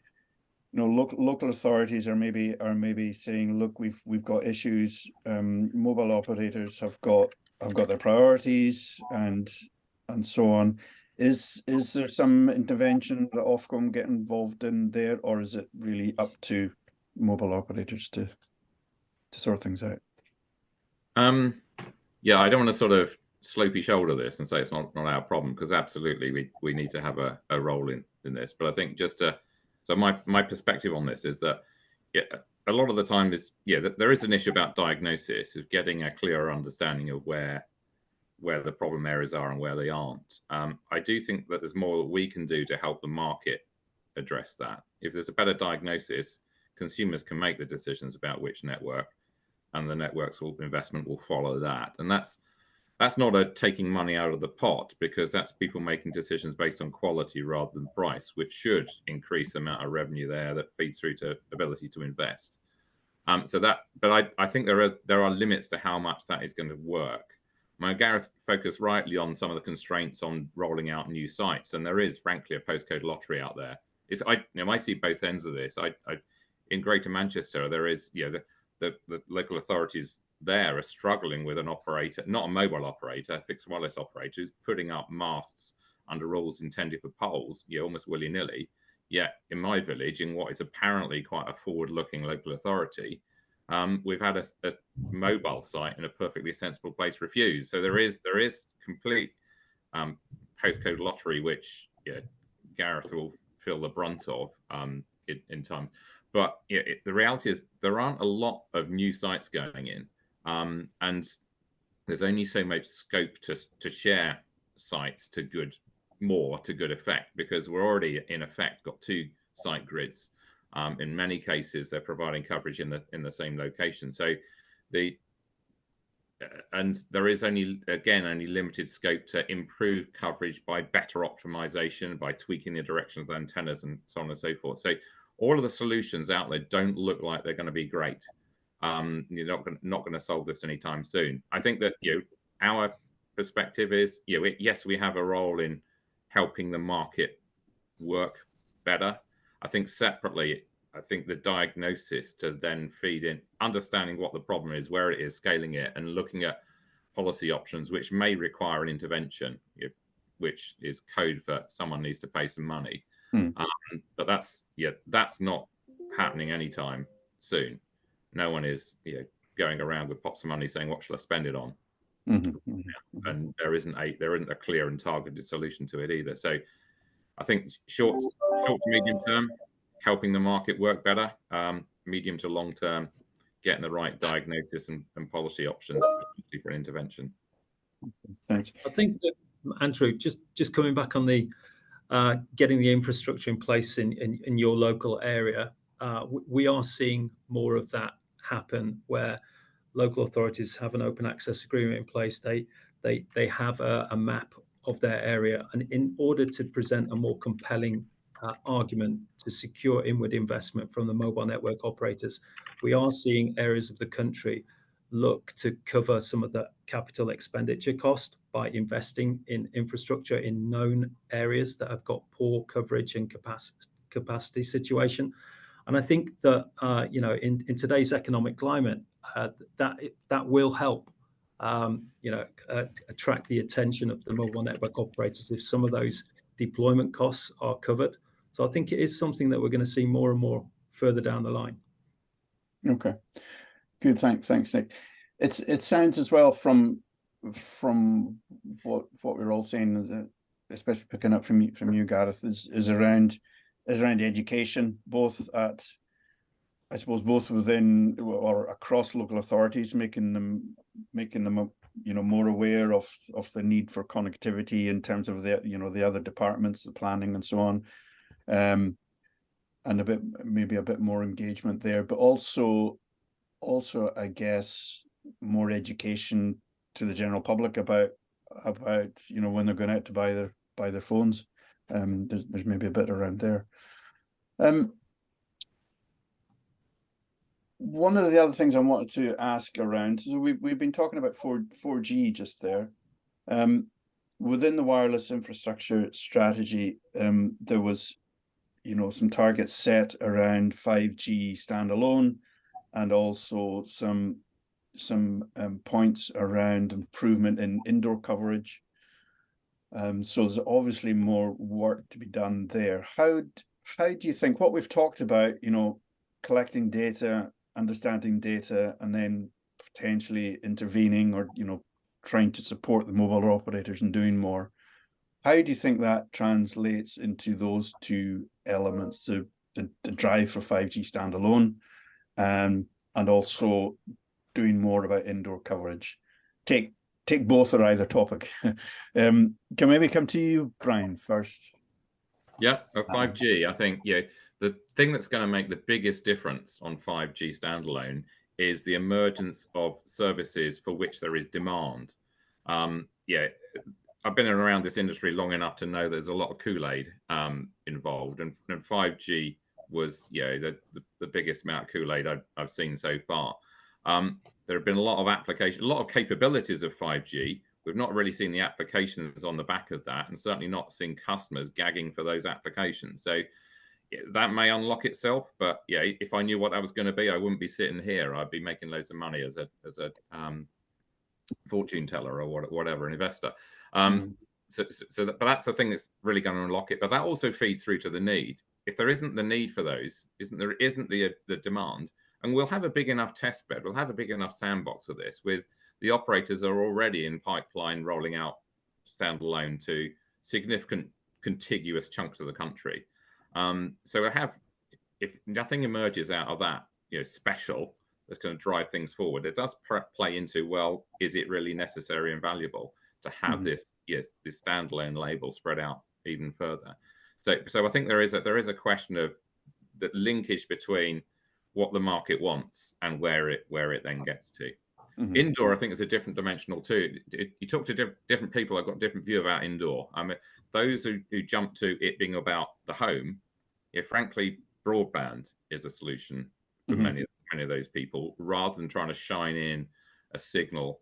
local authorities are maybe saying, look, we've got issues, mobile operators have got their priorities and so on. Is there some intervention that Ofcom get involved in there, or is it really up to mobile operators to sort things out? Yeah, I don't want to sort of slopey shoulder this and say it's not our problem, because absolutely we need to have a role in this. But I think so my perspective on this is that a lot of the time is that there is an issue about diagnosis, of getting a clearer understanding of where the problem areas are and where they aren't. I do think that there's more that we can do to help the market address that. If there's a better diagnosis, consumers can make the decisions about which network, and the network's investment will follow that. And that's not a taking money out of the pot, because that's people making decisions based on quality rather than price, which should increase the amount of revenue there that feeds through to ability to invest. But I think there are limits to how much that is going to work. Gareth focused rightly on some of the constraints on rolling out new sites, and there is frankly a postcode lottery out there. I see both ends of this. In Greater Manchester, there is the local authorities there are struggling with an operator, not a mobile operator, a fixed wireless operator, who's putting up masts under rules intended for poles, almost willy-nilly. Yet in my village, in what is apparently quite a forward-looking local authority, we've had a mobile site in a perfectly sensible place refused. So there is complete postcode lottery, which Gareth will feel the brunt of in time. But the reality is there aren't a lot of new sites going in, and there's only so much scope to share sites to good effect, because we're already in effect got two site grids. In many cases, they're providing coverage in the same location. So and there is only limited scope to improve coverage by better optimization, by tweaking the direction of the antennas and so on and so forth. So all of the solutions out there don't look like they're going to be great. You're not going to solve this anytime soon. I think that our perspective is yes, we have a role in helping the market work better. I think separately, I think the diagnosis to then feed in, understanding what the problem is, where it is, scaling it, and looking at policy options, which may require an intervention, which is code for someone needs to pay some money. But that's not happening anytime soon. No one is going around with pots of money saying, what shall I spend it on? And there isn't a clear and targeted solution to it either. So I think short to medium term, helping the market work better. Medium to long term, getting the right diagnosis and policy options for an intervention. Thanks. I think that, Andrew, just coming back on the getting the infrastructure in place in your local area, we are seeing more of that happen, where local authorities have an open access agreement in place. They have a map of their area, and in order to present a more compelling argument to secure inward investment from the mobile network operators, we are seeing areas of the country look to cover some of the capital expenditure cost by investing in infrastructure in known areas that have got poor coverage and capacity situation. And I think that in today's economic climate, that will help attract the attention of the mobile network operators if some of those deployment costs are covered. So I think it is something that we're going to see more and more further down the line. Okay, good. Thanks, Nick. It sounds as well from what we're all saying, especially picking up from you, Gareth, is around education, both within or across local authorities, making them more aware of the need for connectivity in terms of the other departments, the planning and so on, and maybe a bit more engagement there, but also I guess more education to the general public about when they're going out to buy their phones. There's maybe a bit around there. One of the other things I wanted to ask around, so we've been talking about 4G just there. Within the wireless infrastructure strategy, there was some targets set around 5G standalone, and also some points around improvement in indoor coverage. So there's obviously more work to be done there. How do you think what we've talked about, collecting data, understanding data, and then potentially intervening or trying to support the mobile operators and doing more, how do you think that translates into those two elements, the drive for 5G standalone, and also doing more about indoor coverage? Take both or either topic. Can maybe come to you, Brian, first. Yeah, 5G. I think the thing that's going to make the biggest difference on 5G standalone is the emergence of services for which there is demand. I've been around this industry long enough to know there's a lot of Kool-Aid involved, and 5G was the biggest amount of Kool-Aid I've seen so far. There have been a lot of applications, a lot of capabilities of 5G. We've not really seen the applications on the back of that, and certainly not seen customers gagging for those applications. So that may unlock itself, but if I knew what that was going to be, I wouldn't be sitting here. I'd be making loads of money as a fortune teller or whatever, an investor. But that's the thing that's really going to unlock it. But that also feeds through to the need. If there isn't the need for those, there isn't the demand, and we'll have a big enough test bed, we'll have a big enough sandbox of this, with the operators are already in pipeline rolling out standalone to significant contiguous chunks of the country. So if nothing emerges out of that, special, that's going to drive things forward, it does play into, well, is it really necessary and valuable to have this standalone label spread out even further? So I think there is a question of the linkage between what the market wants and where it then gets to. Indoor, I think, is a different dimensional too. You talk to different people, I've got a different view about indoor. I mean, those who jump to it being about the home, frankly, broadband is a solution for many of those people, rather than trying to shine in a signal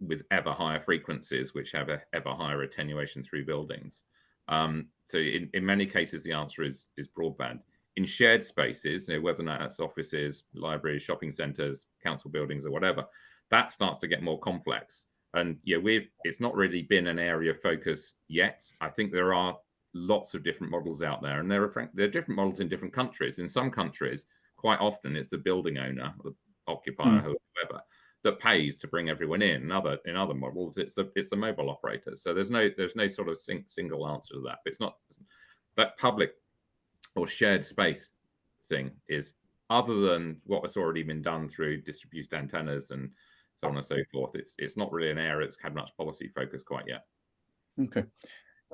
with ever higher frequencies, which have ever higher attenuation through buildings. So in many cases, the answer is broadband. In shared spaces, whether or not that's offices, libraries, shopping centres, council buildings, or whatever, that starts to get more complex. And it's not really been an area of focus yet. I think there are lots of different models out there, and there are different models in different countries. In some countries, quite often it's the building owner, the occupier, whoever, that pays to bring everyone in. In other models, it's the mobile operators. So there's no sort of single answer to that. But it's not that public or shared space thing is, other than what has already been done through distributed antennas and so on and so forth. It's not really an area that's had much policy focus quite yet. Okay,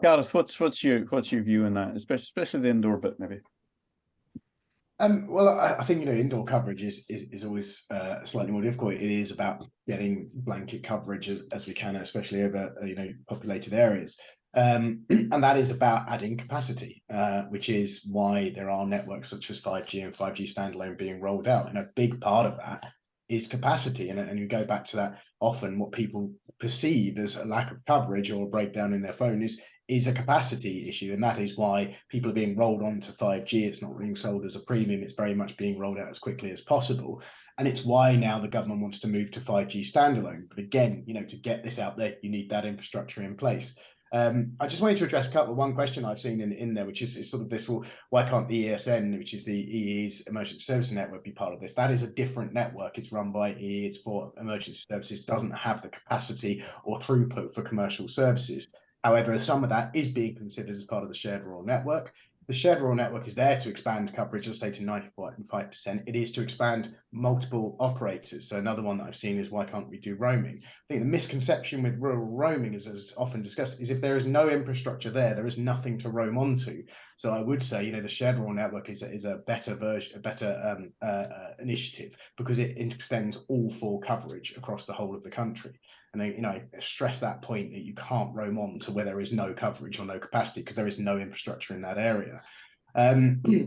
Gareth, what's your view on that, especially the indoor bit, maybe? Well, I think indoor coverage is always slightly more difficult. It is about getting blanket coverage as we can, especially over populated areas, and that is about adding capacity, which is why there are networks such as 5G and 5G standalone being rolled out. And a big part of that is capacity, and you go back to that. Often, what people perceive as a lack of coverage or a breakdown in their phone is a capacity issue, and that is why people are being rolled on to 5G. It's not being sold as a premium, it's very much being rolled out as quickly as possible. And it's why now the government wants to move to 5G standalone. But again, to get this out there, you need that infrastructure in place. I just wanted to address one question I've seen in there, which is sort of this: well, why can't the ESN, which is the EE's emergency services network, be part of this? That is a different network. It's run by EE, it's for emergency services, doesn't have the capacity or throughput for commercial services. However, some of that is being considered as part of the shared rural network. The shared rural network is there to expand coverage, let's say, to 95%. It is to expand multiple operators. So another one that I've seen is, why can't we do roaming? I think the misconception with rural roaming, as often discussed, is if there is no infrastructure there is nothing to roam onto. So I would say, the shared rural network is a better version, a better initiative, because it extends all full coverage across the whole of the country. And I stress that point, that you can't roam on to where there is no coverage or no capacity, because there is no infrastructure in that area.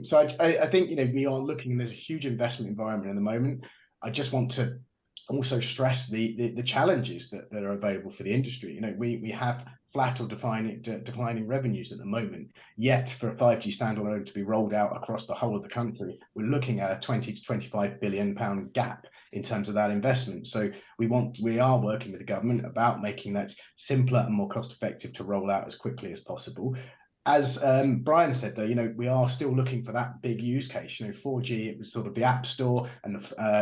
So I think we are looking, and there's a huge investment environment at the moment. I just want to also stress the challenges that are available for the industry. We have flat or declining revenues at the moment. Yet for a 5G standalone to be rolled out across the whole of the country, we're looking at a 20 to 25 billion pound gap in terms of that investment. So we are working with the government about making that simpler and more cost effective to roll out as quickly as possible. As Brian said, though, we are still looking for that big use case. 4G, it was sort of the app store, and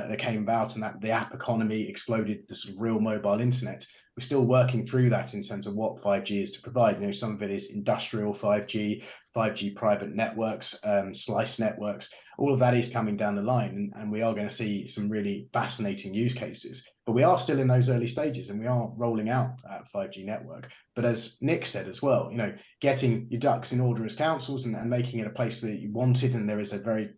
they came about, and that the app economy exploded, the sort of real mobile internet. We're still working through that in terms of what 5G is to provide. Some of it is industrial 5G, 5G private networks, slice networks. All of that is coming down the line, and we are going to see some really fascinating use cases. But we are still in those early stages, and we are rolling out that 5G network. But as Nick said as well, getting your ducks in order as councils and making it a place that you wanted, and there is a very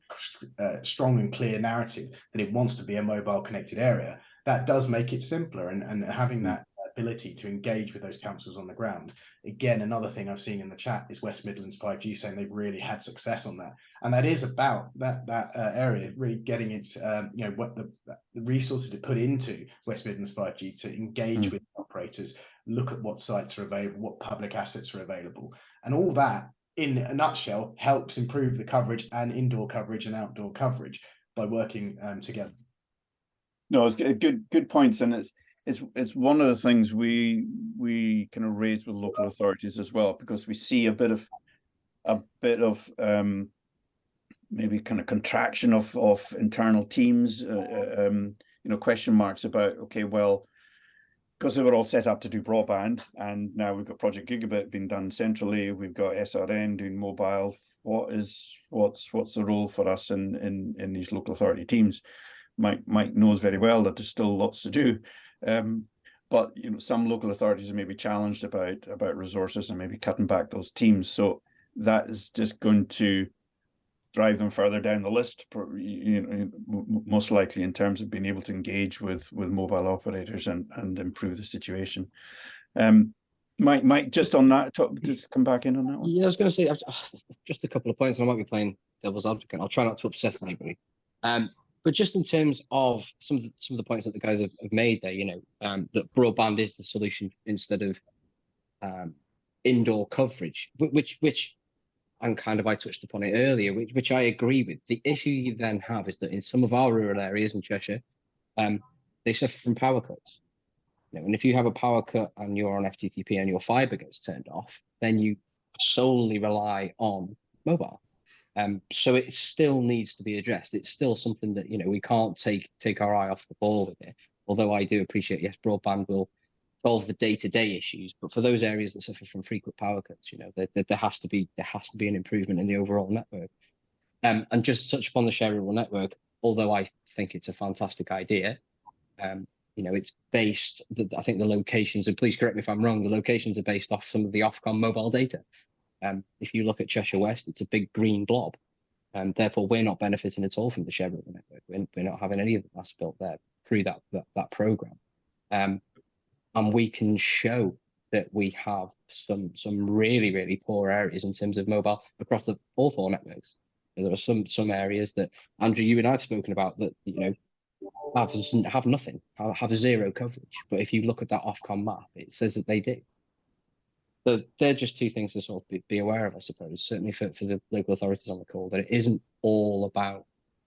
strong and clear narrative that it wants to be a mobile connected area, that does make it simpler, and having that ability to engage with those councils on the ground. Again, another thing I've seen in the chat is West Midlands 5G saying they've really had success on that, and that is about that area really getting it, what the resources to put into West Midlands 5G to engage with operators, look at what sites are available, what public assets are available, and all that in a nutshell helps improve the coverage, and indoor coverage and outdoor coverage, by working together. No, it's good points, and it's one of the things we kind of raise with local authorities as well, because we see a bit of maybe kind of contraction of internal teams, question marks about, okay, well, because they were all set up to do broadband, and now we've got Project Gigabit being done centrally, we've got SRN doing mobile. What's the role for us in these local authority teams? Mike knows very well that there's still lots to do, but some local authorities are maybe challenged about resources and maybe cutting back those teams. So that is just going to drive them further down the list, most likely, in terms of being able to engage with mobile operators and improve the situation. Mike, just on that, just come back in on that one. Yeah, I was going to say just a couple of points, and I might be playing devil's advocate. I'll try not to obsess anybody. But just in terms of some of the points that the guys have made there, that broadband is the solution instead of indoor coverage, which and kind of I touched upon it earlier, which I agree with. The issue you then have is that in some of our rural areas in Cheshire, they suffer from power cuts. And if you have a power cut and you're on FTTP and your fiber gets turned off, then you solely rely on mobile. So it still needs to be addressed. It's still something that, we can't take our eye off the ball with it. Although I do appreciate, yes, broadband will solve the day-to-day issues, but for those areas that suffer from frequent power cuts, there has to be an improvement in the overall network. And just to touch upon the shareable network, although I think it's a fantastic idea, it's based, I think the locations, and please correct me if I'm wrong, the locations are based off some of the Ofcom mobile data. If you look at Cheshire West, it's a big green blob, and therefore we're not benefiting at all from the shareable network. We're not having any of the mass built there through that program, and we can show that we have some really, really poor areas in terms of mobile across all four networks. There are some areas that, Andrew, you and I have spoken about that have nothing, have zero coverage. But if you look at that Ofcom map, it says that they do. So they're just two things to sort of be aware of, I suppose, certainly for the local authorities on the call, that it isn't all about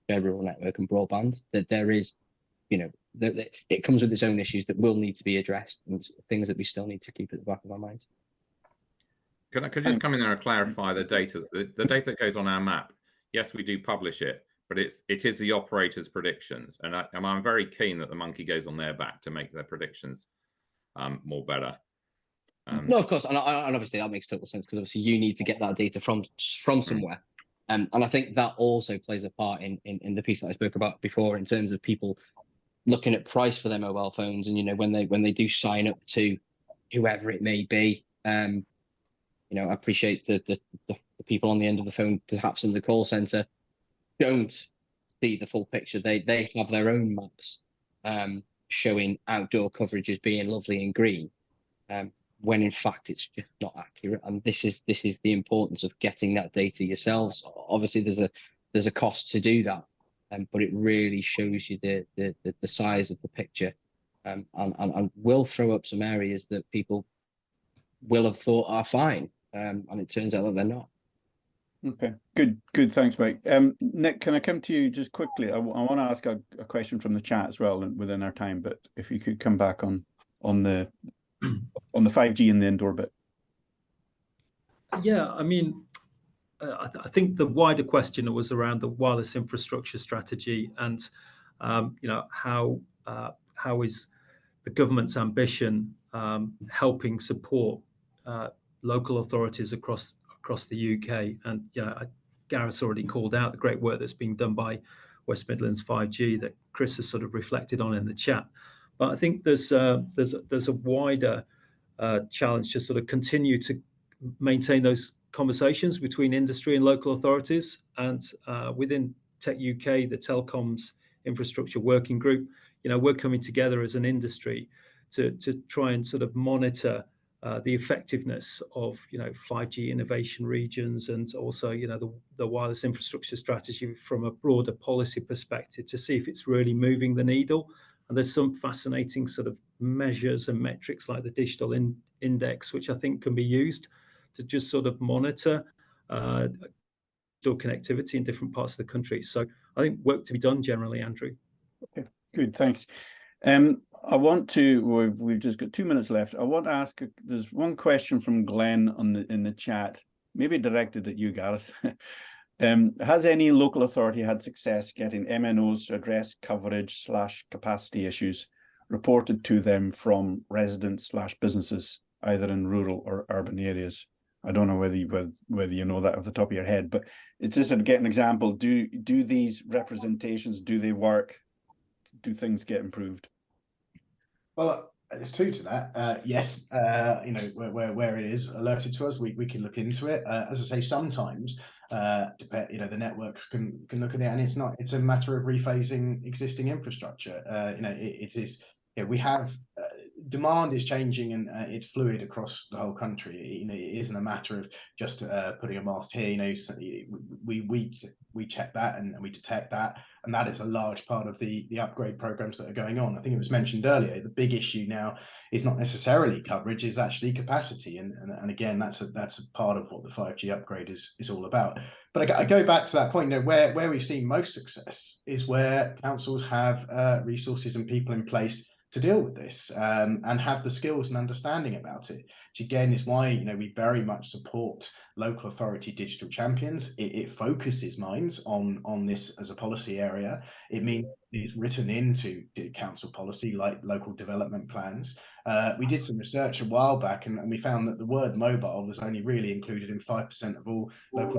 their rural network and broadband, that there is, that it comes with its own issues that will need to be addressed, and things that we still need to keep at the back of our minds. Can I just come in there and clarify the data? The data that goes on our map, yes, we do publish it, but it is the operator's predictions, and I'm very keen that the monkey goes on their back to make their predictions more better. No, of course, and obviously that makes total sense, because obviously you need to get that data from somewhere, and I think that also plays a part in the piece that I spoke about before, in terms of people looking at price for their mobile phones, and when they do sign up to whoever it may be, I appreciate the people on the end of the phone, perhaps in the call center, don't see the full picture. They have their own maps showing outdoor coverage as being lovely and green, when in fact it's just not accurate. And this is the importance of getting that data yourselves. Obviously there's a cost to do that, but it really shows you the size of the picture, and will throw up some areas that people will have thought are fine, and it turns out that they're not. Okay, good. Thanks, Mike. Nick, can I come to you just quickly? I want to ask a question from the chat as well within our time, but if you could come back on the 5G and the indoor bit. Yeah, I mean, I think the wider question was around the wireless infrastructure strategy, and how is the government's ambition helping support local authorities across the UK. And Gareth's already called out the great work that's being done by West Midlands 5G that Chris has sort of reflected on in the chat. But I think there's a wider challenge to sort of continue to maintain those conversations between industry and local authorities. And within Tech UK, the Telecoms Infrastructure Working Group, we're coming together as an industry to try and sort of monitor the effectiveness of 5G innovation regions, and also the wireless infrastructure strategy from a broader policy perspective, to see if it's really moving the needle. And there's some fascinating sort of measures and metrics like the digital index, which I think can be used to just sort of monitor digital connectivity in different parts of the country. So I think work to be done generally, Andrew. Okay, good, thanks. I want to, we've just got 2 minutes left. I want to ask, there's one question from Glenn in the chat, maybe directed at you, Gareth. Has any local authority had success getting MNOs to address coverage / capacity issues reported to them from residents / businesses, either in rural or urban areas? I don't know whether you know that off the top of your head, but it's just to get an example. Do these representations, do they work? Do things get improved? Well, there's two to that. Yes, where it is alerted to us, we can look into it. As I say, sometimes the networks can look at it, and it's a matter of rephasing existing infrastructure. It is. We have demand is changing, and it's fluid across the whole country. You know, it isn't a matter of just putting a mast here. You know, so we check that and we detect that, and that is a large part of the upgrade programs that are going on. I think it was mentioned earlier, the big issue now is not necessarily coverage, is actually capacity, and again, that's a part of what the 5G upgrade is all about. But I go back to that point, you know, where we've seen most success is where councils have resources and people in place to deal with this, and have the skills and understanding about it, which again is why, you know, we very much support local authority digital champions. It focuses minds on this as a policy area. It means it's written into council policy, like local development plans. We did some research a while back, and we found that the word mobile was only really included in 5% of all local.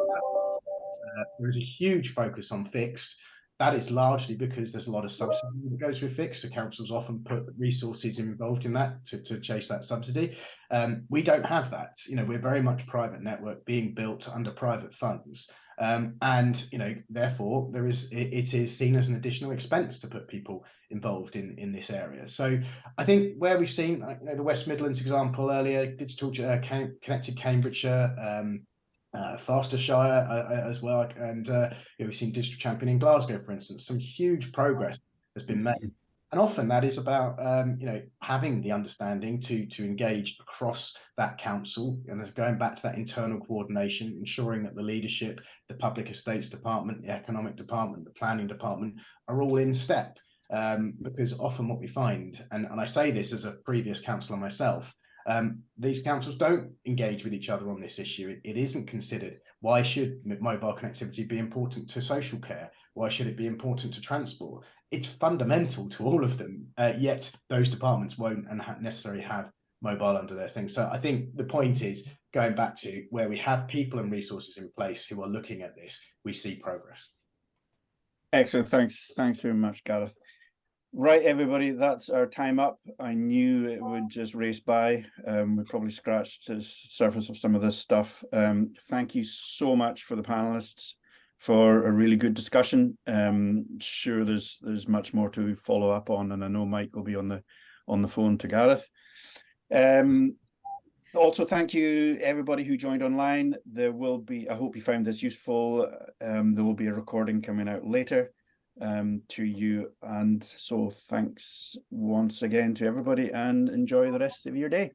There is a huge focus on fixed. That is largely because there's a lot of subsidy that goes with fixed, so councils often put resources involved in that to chase that subsidy. We don't have that. You know, we're very much private network being built under private funds, and you know, therefore it is seen as an additional expense to put people involved in this area. So I think where we've seen, you know, the West Midlands example earlier, digital connected Cambridgeshire. Fastershire as well, and you know, we've seen digital champion in Glasgow, for instance. Some huge progress has been made, and often that is about you know, having the understanding to engage across that council, and going back to that internal coordination, ensuring that the leadership, the public estates department, the economic department, the planning department are all in step, because often what we find, and I say this as a previous councillor myself, these councils don't engage with each other on this issue. It isn't considered. Why should mobile connectivity be important to social care? Why should it be important to transport? It's fundamental to all of them, yet those departments won't and necessarily have mobile under their thing. So I think the point is, going back to where we have people and resources in place who are looking at this, we see progress. Excellent. Thanks very much, Gareth. Right, everybody, that's our time up. I knew it would just race by. We probably scratched the surface of some of this stuff. Thank you so much for the panelists for a really good discussion. Sure, there's much more to follow up on, and I know Mike will be on the phone to Gareth. Also, thank you everybody who joined online. There will be, I hope you found this useful. There will be a recording coming out later to you, and so thanks once again to everybody, and enjoy the rest of your day.